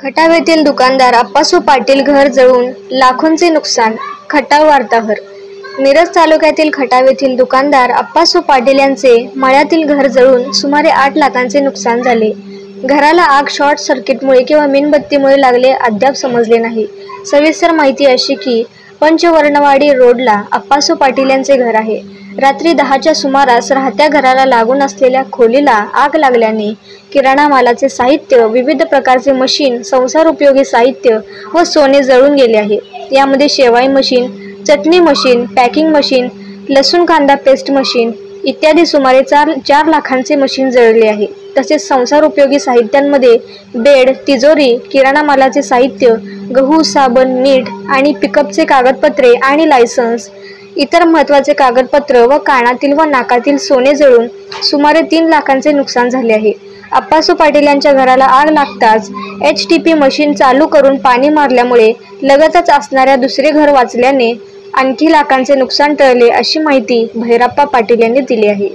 खटाव येथील दुकानदार आप्पासू पाटील घर जळून लाखोंचे नुकसान. खटाव वार्ताहर. मिरज तालुक्यातील खटाव येथील दुकानदार आप्पासू पाटील यांचे मळ्यातील घर जळून सुमारे 8 लाखांचे नुकसान झाले. घराला आग शॉर्ट सर्किटमुळे किंवा मेणबत्तीमुळे लागले अद्याप समजले नाही. सविस्तर माहिती अशी की पंचवर्णवाडी रोडला आप्पासू पाटील यांचे घर आहे. रात्री 10च्या सुमारास राहत्या घराला लागून असलेल्या खोलीला आग लागल्याने किराणा मालाचे साहित्य, विविध प्रकारचे मशीन, संसार उपयोगी साहित्य व सोने जळून गेले आहे. यामध्ये शेवाई मशीन, चटणी मशीन, पॅकिंग मशीन, लसूण कांदा पेस्ट मशीन इत्यादी सुमारे 4 लाखांचे मशीन जळले आहे. तसेच संसार उपयोगी साहित्यांमध्ये बेड, तिजोरी, किराणा मालाचे साहित्य, गहू, साबण, मीठ आणि पिकअपचे कागदपत्रे आणि लायसन्स, इतर महत्त्वाचे कागदपत्र व कानातील व नाकातील सोने जळून सुमारे 3 लाखांचे नुकसान झाले आहे. आप्पासू पाटील यांच्या घराला आग लागताच HTP मशीन चालू करून पाणी मारल्यामुळे लगतच असणाऱ्या दुसरे घर वाचल्याने आणखी लाखांचे नुकसान टळले, अशी माहिती भैरप्पा पाटील यांनी दिली आहे.